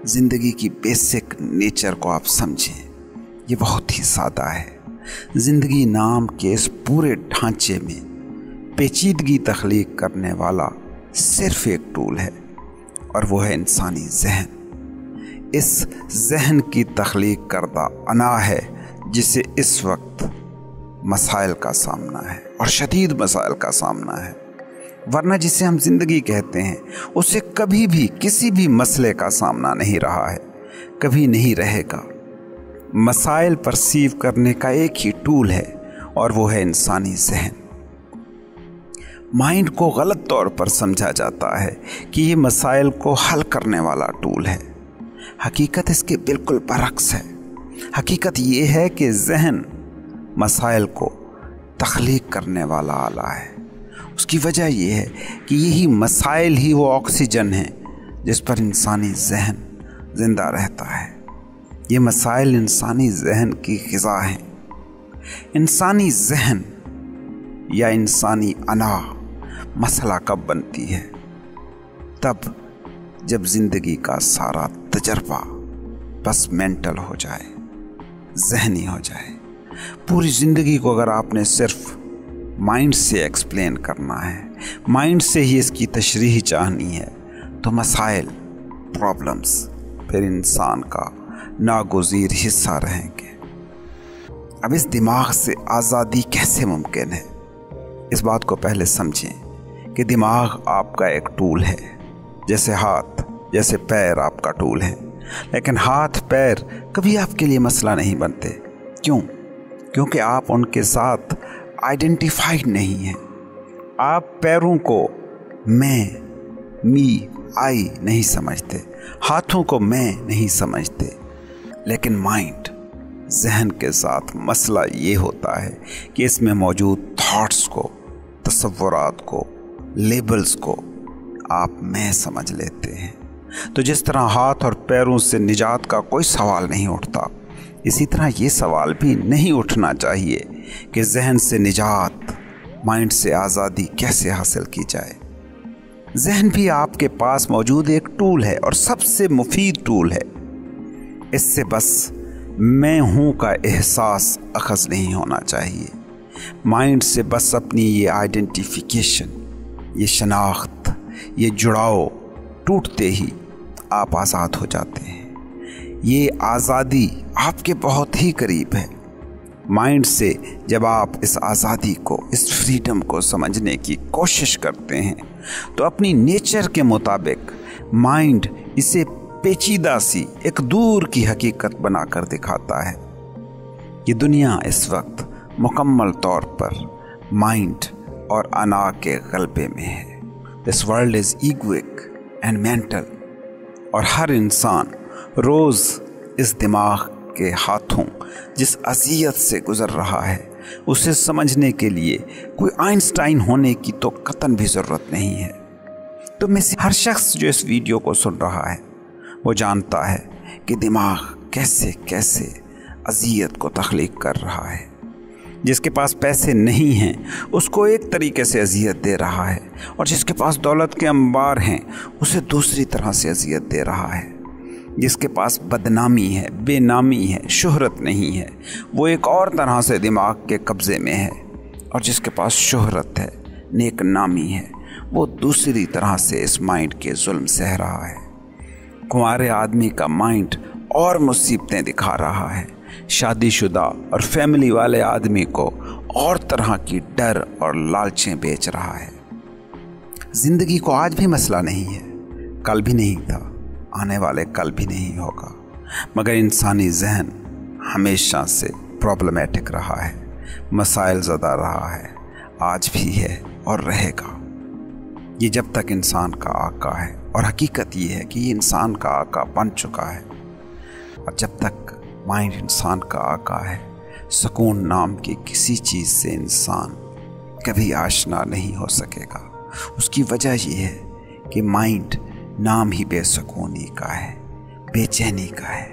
ज़िंदगी की basic nature को आप समझें। ये बहुत ही सादा है। ज़िंदगी नाम के इस पूरे ढांचे में पेचीदगी तख्लीक करने वाला सिर्फ एक टूल है और वो है इंसानी जहन। इस जहन की तख्लीक करदा अना है जिसे इस वक्त मसाइल का सामना है और शदीद मसाइल का सामना है, वरना जिसे हम ज़िंदगी कहते हैं उसे कभी भी किसी भी मसले का सामना नहीं रहा है, कभी नहीं रहेगा। मसाइल परसीव करने का एक ही टूल है और वो है इंसानी जहन। माइंड को गलत तौर पर समझा जाता है कि ये मसाइल को हल करने वाला टूल है। हकीकत इसके बिल्कुल बरक्स है। हकीकत ये है कि जहन मसाइल को तख्लीक करने वाला आला है। उसकी वजह यह है कि यही मसाइल ही वो ऑक्सीजन है जिस पर इंसानी जहन ज़िंदा रहता है। ये मसाइल इंसानी जहन की ग़िज़ा हैं। इंसानी जहन या इंसानी अना मसला कब बनती है? तब जब ज़िंदगी का सारा तजर्बा बस मेंटल हो जाए, जहनी हो जाए। पूरी ज़िंदगी को अगर आपने सिर्फ माइंड से एक्सप्लेन करना है, माइंड से ही इसकी तशरीह चाहनी है, तो मसाइल, प्रॉब्लम्स फिर इंसान का नागुज़ीर हिस्सा रहेंगे। अब इस दिमाग से आज़ादी कैसे मुमकिन है? इस बात को पहले समझें कि दिमाग आपका एक टूल है, जैसे हाथ, जैसे पैर आपका टूल है। लेकिन हाथ पैर कभी आपके लिए मसला नहीं बनते। क्यों? क्योंकि आप उनके साथ आइडेंटिफाइड नहीं हैं। आप पैरों को मैं, मी, आई नहीं समझते, हाथों को मैं नहीं समझते। लेकिन माइंड, जहन के साथ मसला ये होता है कि इसमें मौजूद थॉट्स को, तसव्वुरात को, लेबल्स को आप मैं समझ लेते हैं। तो जिस तरह हाथ और पैरों से निजात का कोई सवाल नहीं उठता, इसी तरह ये सवाल भी नहीं उठना चाहिए कि जहन से निजात, माइंड से आज़ादी कैसे हासिल की जाए। जहन भी आपके पास मौजूद एक टूल है और सबसे मुफीद टूल है। इससे बस मैं हूँ का एहसास अखज़ नहीं होना चाहिए। माइंड से बस अपनी ये आइडेंटिफिकेशन, ये शनाख्त, ये जुड़ाव टूटते ही आप आज़ाद हो जाते हैं। ये आज़ादी आपके बहुत ही करीब है। माइंड से जब आप इस आज़ादी को, इस फ्रीडम को समझने की कोशिश करते हैं तो अपनी नेचर के मुताबिक माइंड इसे पेचीदा सी एक दूर की हकीकत बनाकर दिखाता है। ये दुनिया इस वक्त मुकम्मल तौर पर माइंड और अना के गलबे में है। This world is egoic and mental और हर इंसान रोज़ इस दिमाग के हाथों जिस अज़ियत से गुज़र रहा है उसे समझने के लिए कोई आइंस्टाइन होने की तो कतन भी ज़रूरत नहीं है। तो में से हर शख्स जो इस वीडियो को सुन रहा है वो जानता है कि दिमाग कैसे कैसे अज़ियत को तख्लीक कर रहा है। जिसके पास पैसे नहीं हैं उसको एक तरीके से अज़ियत दे रहा है और जिसके पास दौलत के अंबार हैं उसे दूसरी तरह से अज़ियत दे रहा है। जिसके पास बदनामी है, बेनामी है, शोहरत नहीं है, वो एक और तरह से दिमाग के कब्ज़े में है और जिसके पास शोहरत है, नेक नामी है, वो दूसरी तरह से इस माइंड के जुल्म सह रहा है। कुंवारे आदमी का माइंड और मुसीबतें दिखा रहा है। शादीशुदा और फैमिली वाले आदमी को और तरह की डर और लालचें बेच रहा है। ज़िंदगी को आज भी मसला नहीं है, कल भी नहीं था, आने वाले कल भी नहीं होगा, मगर इंसानी जहन हमेशा से प्रॉब्लमेटिक रहा है, मसाइल ज़दा रहा है, आज भी है और रहेगा। ये जब तक इंसान का आका है, और हकीकत ये है कि ये इंसान का आका बन चुका है, और जब तक माइंड इंसान का आका है, सुकून नाम की किसी चीज़ से इंसान कभी आशना नहीं हो सकेगा। उसकी वजह ये है कि माइंड नाम ही बेसुकूनी का है, बेचैनी का है।